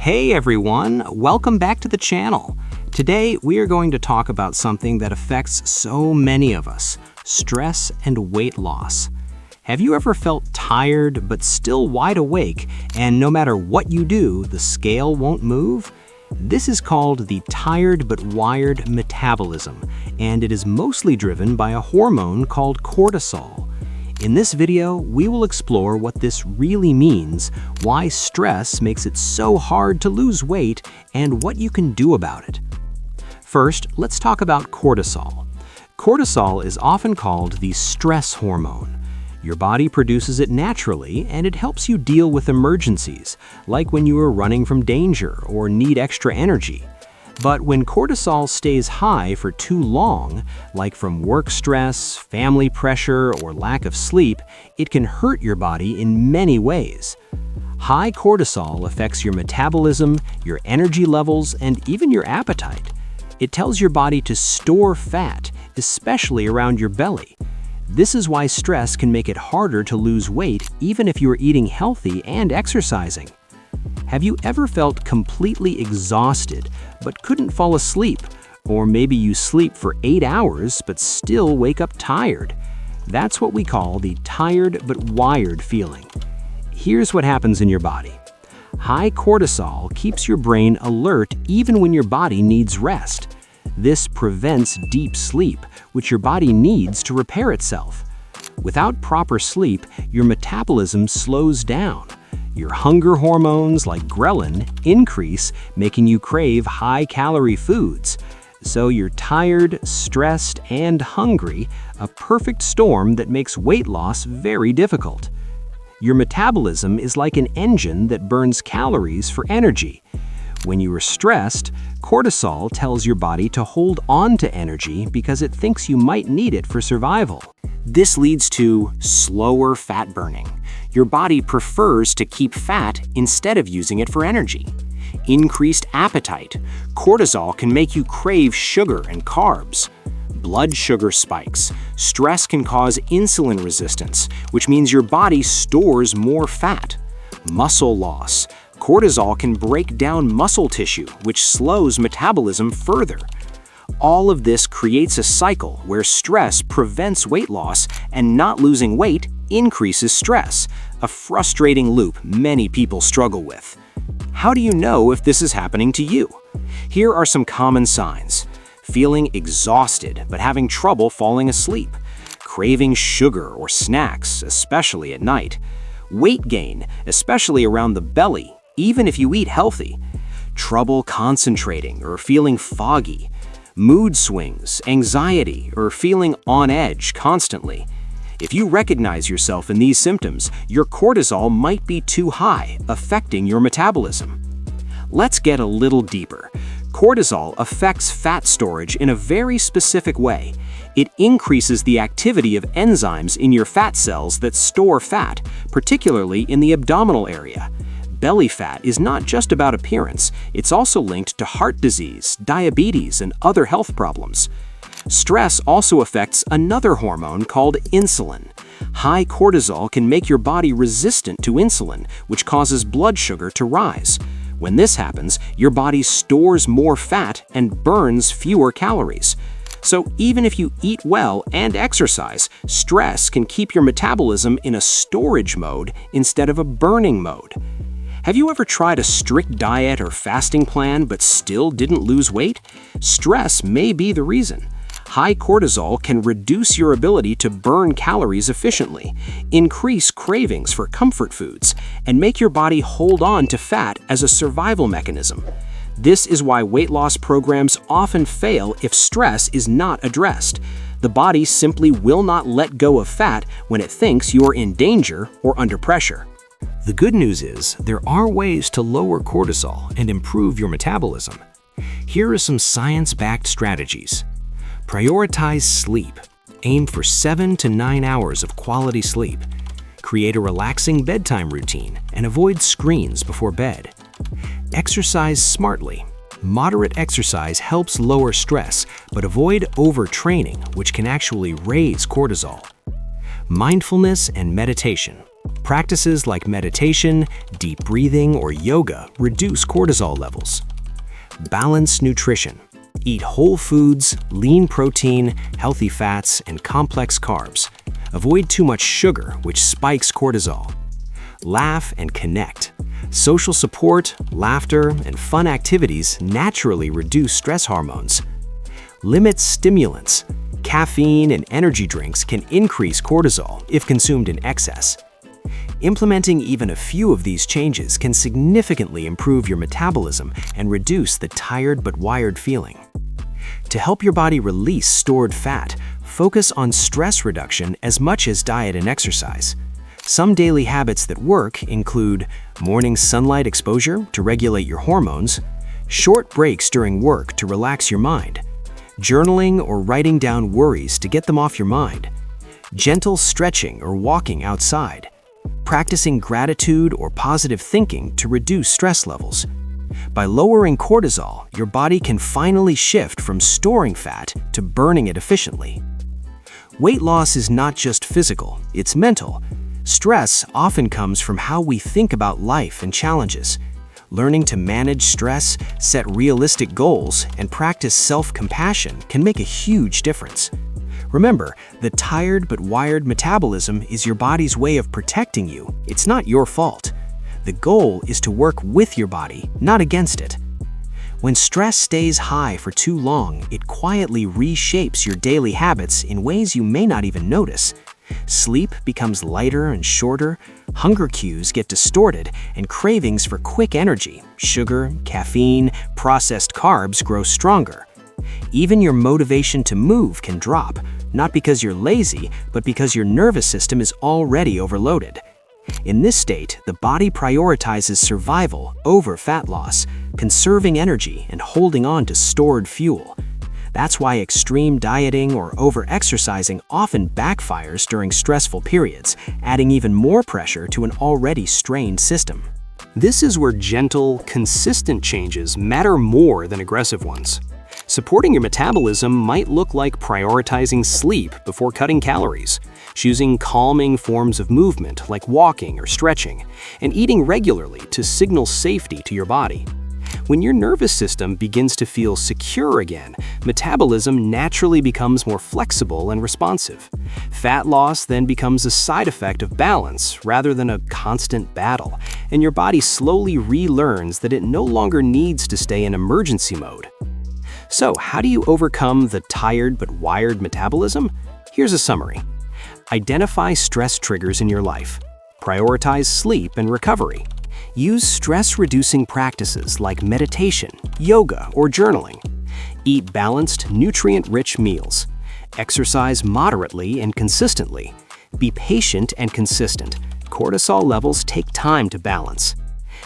Hey everyone, welcome back to the channel. Today we are going to talk about something that affects so many of us, stress and weight loss. Have you ever felt tired but still wide awake, and no matter what you do, the scale won't move? This is called the tired but wired metabolism, and it is mostly driven by a hormone called cortisol. In this video, we will explore what this really means, why stress makes it so hard to lose weight, and what you can do about it. First, let's talk about cortisol. Cortisol is often called the stress hormone. Your body produces it naturally, and it helps you deal with emergencies, like when you are running from danger or need extra energy. But when cortisol stays high for too long, like from work stress, family pressure, or lack of sleep, it can hurt your body in many ways. High cortisol affects your metabolism, your energy levels, and even your appetite. It tells your body to store fat, especially around your belly. This is why stress can make it harder to lose weight even if you are eating healthy and exercising. Have you ever felt completely exhausted but couldn't fall asleep? Or maybe you sleep for 8 hours but still wake up tired? That's what we call the tired but wired feeling. Here's what happens in your body. High cortisol keeps your brain alert even when your body needs rest. This prevents deep sleep, which your body needs to repair itself. Without proper sleep, your metabolism slows down. Your hunger hormones like ghrelin increase, making you crave high-calorie foods. So you're tired, stressed, and hungry, a perfect storm that makes weight loss very difficult. Your metabolism is like an engine that burns calories for energy. When you are stressed, cortisol tells your body to hold on to energy because it thinks you might need it for survival. This leads to slower fat burning. Your body prefers to keep fat instead of using it for energy. Increased appetite. Cortisol can make you crave sugar and carbs. Blood sugar spikes. Stress can cause insulin resistance, which means your body stores more fat. Muscle loss. Cortisol can break down muscle tissue, which slows metabolism further. All of this creates a cycle where stress prevents weight loss and not losing weight increases stress, a frustrating loop many people struggle with. How do you know if this is happening to you? Here are some common signs. Feeling exhausted but having trouble falling asleep. Craving sugar or snacks, especially at night. Weight gain, especially around the belly, even if you eat healthy. Trouble concentrating or feeling foggy. Mood swings, anxiety, or feeling on edge constantly. If you recognize yourself in these symptoms, your cortisol might be too high, affecting your metabolism. Let's get a little deeper. Cortisol affects fat storage in a very specific way. It increases the activity of enzymes in your fat cells that store fat, particularly in the abdominal area. Belly fat is not just about appearance, it's also linked to heart disease, diabetes, and other health problems. Stress also affects another hormone called insulin. High cortisol can make your body resistant to insulin, which causes blood sugar to rise. When this happens, your body stores more fat and burns fewer calories. So even if you eat well and exercise, stress can keep your metabolism in a storage mode instead of a burning mode. Have you ever tried a strict diet or fasting plan but still didn't lose weight? Stress may be the reason. High cortisol can reduce your ability to burn calories efficiently, increase cravings for comfort foods, and make your body hold on to fat as a survival mechanism. This is why weight loss programs often fail if stress is not addressed. The body simply will not let go of fat when it thinks you're in danger or under pressure. The good news is there are ways to lower cortisol and improve your metabolism. Here are some science-backed strategies. Prioritize sleep. Aim for 7 to 9 hours of quality sleep. Create a relaxing bedtime routine and avoid screens before bed. Exercise smartly. Moderate exercise helps lower stress, but avoid overtraining, which can actually raise cortisol. Mindfulness and meditation. Practices like meditation, deep breathing, or yoga reduce cortisol levels. Balance nutrition. Eat whole foods, lean protein, healthy fats, and complex carbs. Avoid too much sugar, which spikes cortisol. Laugh and connect. Social support, laughter, and fun activities naturally reduce stress hormones. Limit stimulants. Caffeine and energy drinks can increase cortisol if consumed in excess. Implementing even a few of these changes can significantly improve your metabolism and reduce the tired but wired feeling. To help your body release stored fat, focus on stress reduction as much as diet and exercise. Some daily habits that work include morning sunlight exposure to regulate your hormones, short breaks during work to relax your mind, journaling or writing down worries to get them off your mind, gentle stretching or walking outside, practicing gratitude or positive thinking to reduce stress levels. By lowering cortisol, your body can finally shift from storing fat to burning it efficiently. Weight loss is not just physical, it's mental. Stress often comes from how we think about life and challenges. Learning to manage stress, set realistic goals, and practice self-compassion can make a huge difference. Remember, the tired but wired metabolism is your body's way of protecting you. It's not your fault. The goal is to work with your body, not against it. When stress stays high for too long, it quietly reshapes your daily habits in ways you may not even notice. Sleep becomes lighter and shorter, hunger cues get distorted, and cravings for quick energy, sugar, caffeine, processed carbs grow stronger. Even your motivation to move can drop, not because you're lazy, but because your nervous system is already overloaded. In this state, the body prioritizes survival over fat loss, conserving energy and holding on to stored fuel. That's why extreme dieting or over-exercising often backfires during stressful periods, adding even more pressure to an already strained system. This is where gentle, consistent changes matter more than aggressive ones. Supporting your metabolism might look like prioritizing sleep before cutting calories, choosing calming forms of movement like walking or stretching, and eating regularly to signal safety to your body. When your nervous system begins to feel secure again, metabolism naturally becomes more flexible and responsive. Fat loss then becomes a side effect of balance rather than a constant battle, and your body slowly relearns that it no longer needs to stay in emergency mode. So, how do you overcome the tired but wired metabolism? Here's a summary. Identify stress triggers in your life. Prioritize sleep and recovery. Use stress-reducing practices like meditation, yoga, or journaling. Eat balanced, nutrient-rich meals. Exercise moderately and consistently. Be patient and consistent. Cortisol levels take time to balance.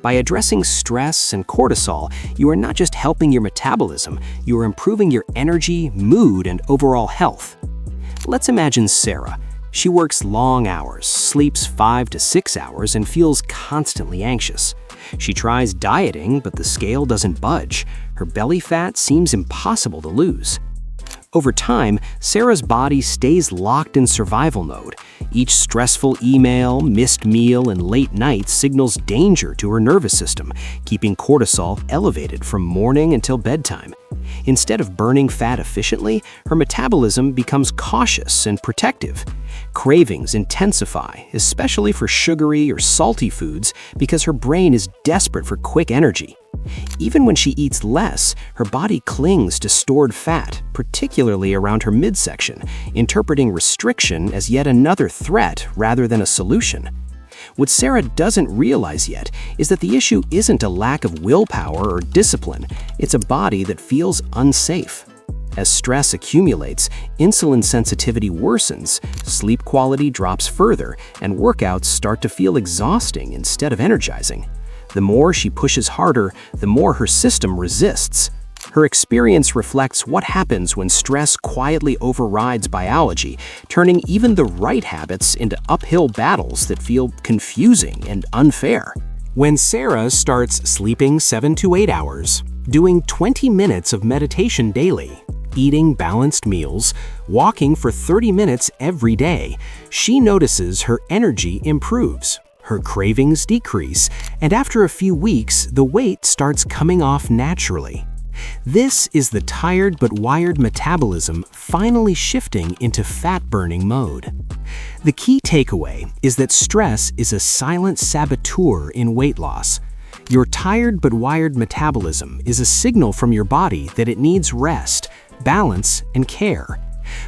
By addressing stress and cortisol, you are not just helping your metabolism, you are improving your energy, mood, and overall health. Let's imagine Sarah. She works long hours, sleeps 5 to 6 hours, and feels constantly anxious. She tries dieting, but the scale doesn't budge. Her belly fat seems impossible to lose. Over time, Sarah's body stays locked in survival mode. Each stressful email, missed meal, and late nights signals danger to her nervous system, keeping cortisol elevated from morning until bedtime. Instead of burning fat efficiently, her metabolism becomes cautious and protective. Cravings intensify, especially for sugary or salty foods, because her brain is desperate for quick energy. Even when she eats less, her body clings to stored fat, particularly around her midsection, interpreting restriction as yet another threat rather than a solution. What Sarah doesn't realize yet is that the issue isn't a lack of willpower or discipline, it's a body that feels unsafe. As stress accumulates, insulin sensitivity worsens, sleep quality drops further, and workouts start to feel exhausting instead of energizing. The more she pushes harder, the more her system resists. Her experience reflects what happens when stress quietly overrides biology, turning even the right habits into uphill battles that feel confusing and unfair. When Sarah starts sleeping 7 to 8 hours, doing 20 minutes of meditation daily, eating balanced meals, walking for 30 minutes every day, she notices her energy improves, her cravings decrease, and after a few weeks, the weight starts coming off naturally. This is the tired but wired metabolism finally shifting into fat-burning mode. The key takeaway is that stress is a silent saboteur in weight loss. Your tired but wired metabolism is a signal from your body that it needs rest, balance, and care.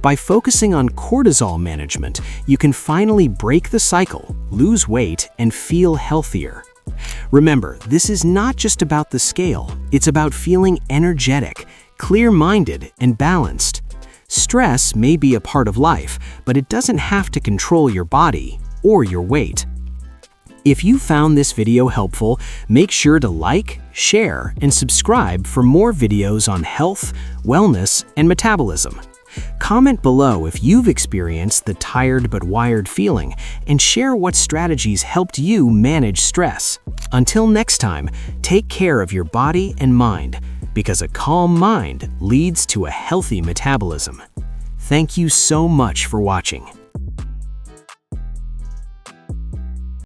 By focusing on cortisol management, you can finally break the cycle, lose weight, and feel healthier. Remember, this is not just about the scale, it's about feeling energetic, clear-minded, and balanced. Stress may be a part of life, but it doesn't have to control your body or your weight. If you found this video helpful, make sure to like, share, and subscribe for more videos on health, wellness, and metabolism. Comment below if you've experienced the tired but wired feeling, and share what strategies helped you manage stress. Until next time, take care of your body and mind, because a calm mind leads to a healthy metabolism. Thank you so much for watching.